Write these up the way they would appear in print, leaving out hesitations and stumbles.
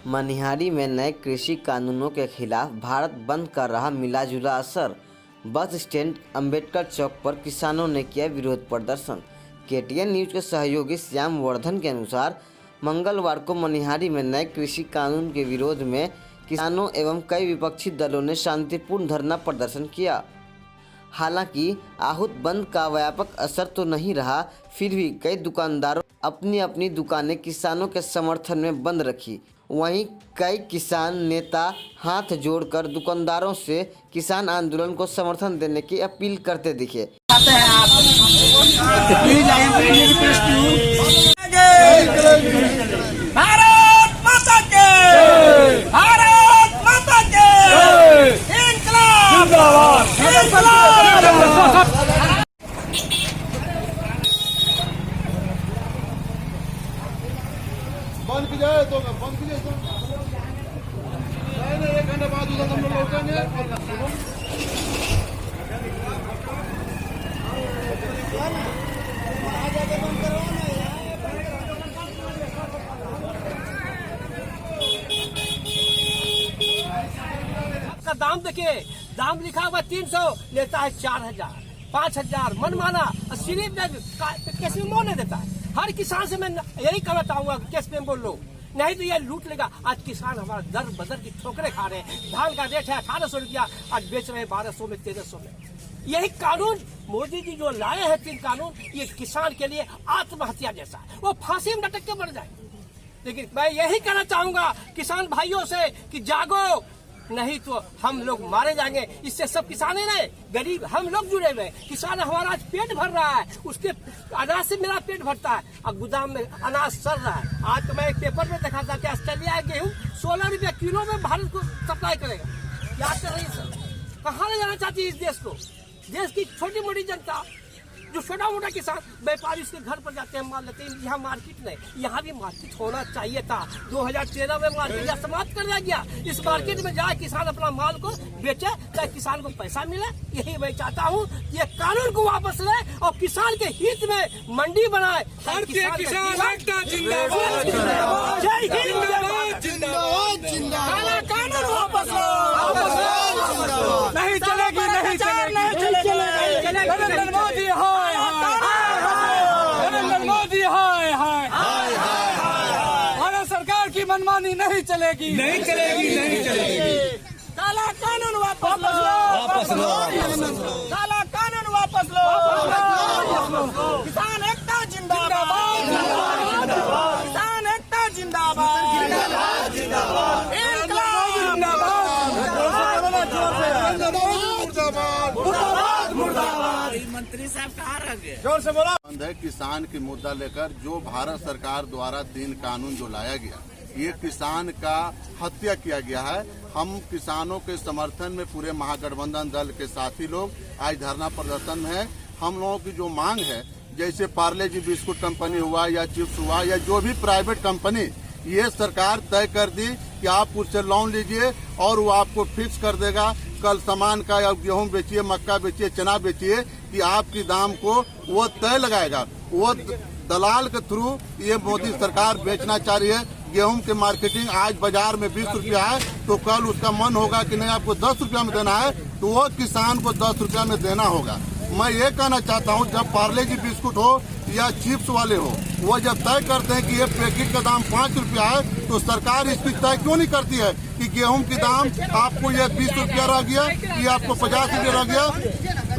मनिहारी में नए कृषि कानूनों के खिलाफ भारत बंद कर रहा मिला-जुला असर। बस स्टैंड, अंबेडकर चौक पर किसानों ने किया विरोध प्रदर्शन। केटीएन न्यूज के सहयोगी श्याम वर्धन के अनुसार मंगलवार को मनिहारी में नए कृषि कानून के विरोध में किसानों एवं कई विपक्षी दलों ने शांतिपूर्ण धरना प्रदर्शन किया। हालांकि आहूत बंद का व्यापक असर तो नहीं रहा, फिर भी कई दुकानदारों अपनी अपनी दुकानें किसानों के समर्थन में बंद रखी। वहीं कई किसान नेता हाथ जोड़कर दुकानदारों से किसान आंदोलन को समर्थन देने की अपील करते दिखे। भारत माता के, भारत माता के, इंकलाब जिंदाबाद, इंकलाब। बंद की जाए तो बंद की जाए तो नहीं, 1 घंटे बाद उधर हम लोग लौटेंगे। का दाम देखिए, दाम लिखा हुआ 300, लेता है 4000, 5000 मनमाना। सिर्फ केस में मोड़ नहीं देता है। हर किसान से मैं यही कहना चाहूंगा, केस में बोल लो, नहीं तो ये लूट लेगा। आज किसान हमारा दर बदर की ठोकरे खा रहे हैं। धान का रेट है 1800 रुपया, आज बेच रहे हैं 1200 में, 1300 में। यही कानून मोदी जी जो लाए हैं 3 कानून, ये किसान के लिए आत्महत्या जैसा है। वो फांसी में लटक के मर जाए। लेकिन मैं यही कहना चाहूंगा किसान भाइयों से कि जागो, नहीं तो हम लोग मारे जाएंगे। इससे सब किसान ही नहीं, गरीब हम लोग जुड़े हुए। किसान हमारा आज पेट भर रहा है, उसके अनाज से मेरा पेट भरता है और गोदाम में अनाज सड़ रहा है। आज तो मैं एक पेपर में देखा था कि ऑस्ट्रेलिया गेहूँ 16 रुपया किलो में भारत को सप्लाई करेगा। क्या कर रही है सर? कहाँ ले जाना चाहती है इस देश को? देश की छोटी मोटी जनता, जो छोटा मोटा किसान व्यापारी उसके घर पर जाते हैं, माल लेते हैं। यहाँ मार्केट नहीं, यहाँ भी मार्केट होना चाहिए था। 2013 में मार्केट समाप्त कर दिया गया। इस मार्केट में जाए किसान अपना माल को बेचे, चाहे किसान को पैसा मिले। यही मैं चाहता हूँ, ये कानून को वापस ले और किसान के हित में मंडी बनाए। भारतीय किसान एकता जिंदाबाद, जय हिंद, जिंदाबाद, जिंदाबाद। कानून वापस लो, नहीं चलेगी, नहीं चलेगी। नरेंद्र मोदी हाय हाय, नरेंद्र मोदी हाय हाय, भारत सरकार की मनमानी नहीं चलेगी, नहीं चलेगी, नहीं चलेगी। काला कानून वापस लो, वापस लो, काला कानून वापस लो। किसान एकता जिंदाबाद, किसान एकता जिंदाबाद, मंत्री साहब कहाँ रह गए? जोर से बोला। बंद है किसान की मुद्दा लेकर जो भारत सरकार द्वारा 3 कानून जो लाया गया, ये किसान का हत्या किया गया है। हम किसानों के समर्थन में पूरे महागठबंधन दल के साथी लोग आज धरना प्रदर्शन में है। हम लोगों की जो मांग है, जैसे पार्ले जी बिस्कुट कंपनी हुआ या चिप्स हुआ या जो भी प्राइवेट कंपनी, ये सरकार तय कर दी कि आप उससे लोन लीजिए और वो आपको फिक्स कर देगा। कल सामान का या गेहूं बेचिए, मक्का बेचिए, चना बेचिए, कि आपकी दाम को वो तय लगाएगा। वो दलाल के थ्रू ये मोदी सरकार बेचना चाह रही है। गेहूं की मार्केटिंग आज बाजार में 20 रुपया है, तो कल उसका मन होगा कि नहीं आपको 10 रुपया में देना है, तो वो किसान को 10 रुपया में देना होगा। मैं ये कहना चाहता हूँ, जब पार्ले जी बिस्कुट हो या चिप्स वाले हो, वो जब तय करते हैं कि ये पैकेट का दाम 5 रुपया है, तो सरकार इसकी तय क्यों नहीं करती है कि गेहूं की दाम आपको ये 20 रुपया रह गया, ये आपको 50 रुपया रह गया।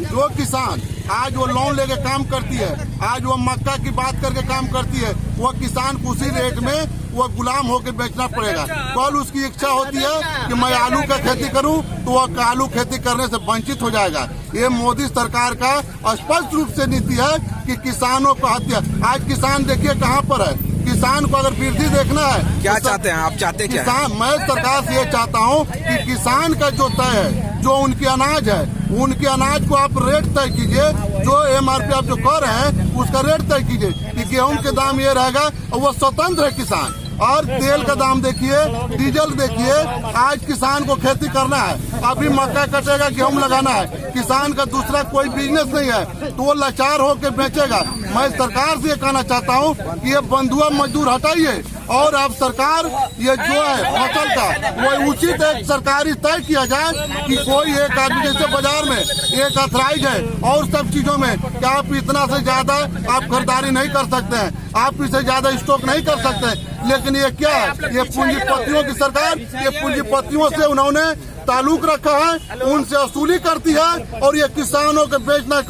जो किसान आज वो लोन लेके काम करती है, आज वो मक्का की बात करके काम करती है, वो किसान को उसी रेट में वो गुलाम होकर बेचना पड़ेगा। कल उसकी इच्छा होती है कि मैं आलू का खेती करूं, तो वह आलू खेती करने से वंचित हो जाएगा। ये मोदी सरकार का स्पष्ट रूप से नीति है कि किसानों को हत्या। आज किसान देखिए कहाँ पर है। किसान को अगर वृद्धि देखना है, क्या चाहते हैं आप? चाहते क्या? किसान, मैं सरकार से ये चाहता हूँ कि किसान का जो तय है, जो उनकी अनाज है, उनके अनाज को आप रेट तय कीजिए। जो MRP आप जो कर रहे हैं उसका रेट तय कीजिए कि गेहूं के दाम ये रहेगा, और वो स्वतंत्र है किसान। और तेल का दाम देखिए, डीजल देखिए। आज किसान को खेती करना है, अभी मक्का कटेगा, गेहूं लगाना है। किसान का दूसरा कोई बिजनेस नहीं है, तो वो लाचार होकर बेचेगा। मैं सरकार से ये कहना चाहता हूँ कि ये बंधुआ मजदूर हटाइए और अब सरकार ये जो है फसल का वो उचित एक सरकारी तय किया जाए कि कोई एक आदमी जैसे बाजार में एक अथराइज है और सब चीजों में कि आप इतना से ज्यादा आप खरीदारी नहीं कर सकते हैं, आप इससे ज्यादा स्टॉक नहीं कर सकते हैं। लेकिन ये क्या है, ये पूंजीपतियों की सरकार, ये पूंजीपतियों से उन्होंने ताल्लुक रखा है, उनसे वसूली करती है और ये किसानों के बेचना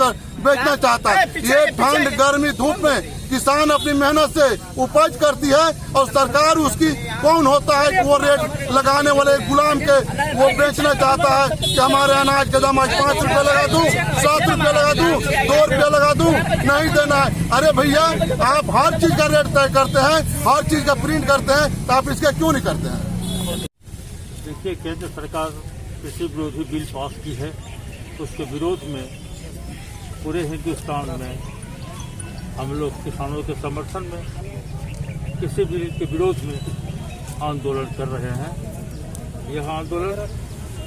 चाहता है। ये ठंड गर्मी धूप में किसान अपनी मेहनत से उपज करती है और सरकार उसकी कौन होता है कि वो रेट लगाने वाले गुलाम के वो बेचना चाहता है कि हमारे अनाज के दाम आज 5 रुपए लगा दूं, 7 रुपए लगा दूं, 2 रुपए लगा दूं, नहीं देना है। अरे भैया, आप हर चीज का रेट तय करते हैं, हर चीज का प्रिंट करते हैं, तो आप इसका क्यों नहीं करते हैं? देखिए, केंद्र सरकार कृषि विरोधी बिल पास की है, उसके विरोध में पूरे हिंदुस्तान में हम लोग किसानों के समर्थन में किसी बिल के विरोध में आंदोलन कर रहे हैं। यह आंदोलन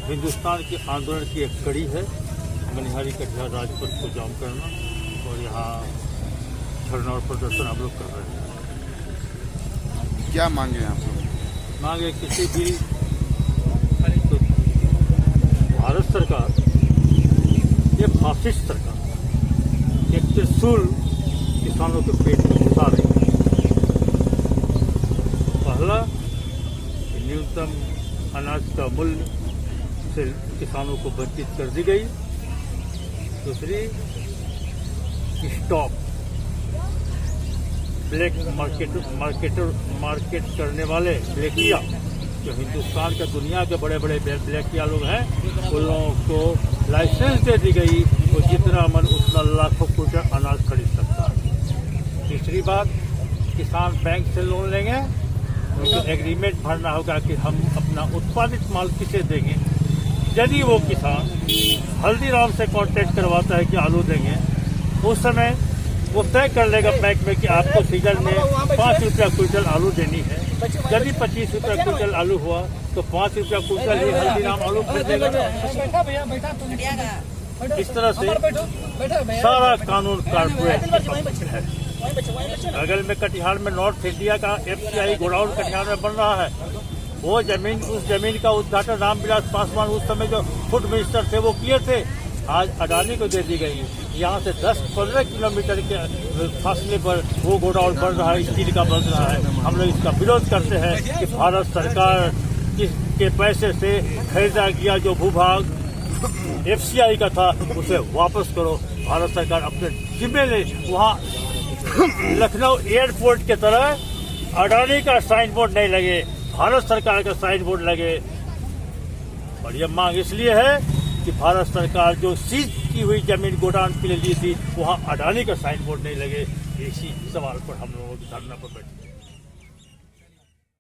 हिंदुस्तान के आंदोलन की एक कड़ी है। मनिहारी कटिहार राजपथ को जाम करना और यहाँ धरना और प्रदर्शन हम लोग कर रहे हैं। क्या मांगे हैं आप लोग? मांगे किसी भी तो भारत सरकार, ये फासिस्ट सरकार एक त्रिशूल किसानों के पेट में घुसा रही है। पहला, न्यूनतम अनाज का मूल्य से किसानों को वंचित कर दी गई। दूसरी, स्टॉक ब्लैक मार्केट करने वाले ब्लैकिया, जो हिंदुस्तान के दुनिया के बड़े बड़े ब्लैकिया लोग हैं, उन लोगों को लाइसेंस दे दी गई, वो जितना मन उतना लाखों क्विंटल अनाज खरीद सकता है। तीसरी बात, किसान बैंक से लोन लेंगे, उनको एग्रीमेंट भरना होगा कि हम अपना उत्पादित माल किसे देंगे। यदि वो किसान हल्दीराम से कॉन्ट्रैक्ट करवाता है कि आलू देंगे, उस समय वो तय कर लेगा बैंक में कि आपको सीजन में 5 रुपया क्विंटल आलू देनी है। यदि 25 रुपया क्विंटल आलू हुआ तो 5 रुपया क्विंटल ही हल्दीराम आलू खरीदेगा। इस तरह से सारा कानून कारपोरेट के पक्ष है। बगल में कटिहार में नॉर्थ इंडिया का FCI गोडाउन कटिहार में बन रहा है। वो जमीन, उस जमीन का उद्घाटन रामविलास पासवान उस समय जो फूड मिनिस्टर थे वो किए थे, आज अडानी को दे दी गई। यहाँ से 10-15 किलोमीटर के फासले पर वो गोडाउन बन रहा है, स्टील का बन रहा है। हम लोग इसका विरोध करते हैं कि भारत सरकार के पैसे से खरीदा गया जो भूभाग FCI का था उसे वापस करो। भारत सरकार अपने जिम्मे ले। वहाँ लखनऊ एयरपोर्ट की तरह अडानी का साइन बोर्ड नहीं लगे, भारत सरकार का साइन बोर्ड लगे। और यह मांग इसलिए है कि भारत सरकार जो सीज की हुई जमीन गोडाउन के लिए ली थी, वहाँ अडानी का साइन बोर्ड नहीं लगे। इसी सवाल पर हम लोगों की धरना पर बैठे।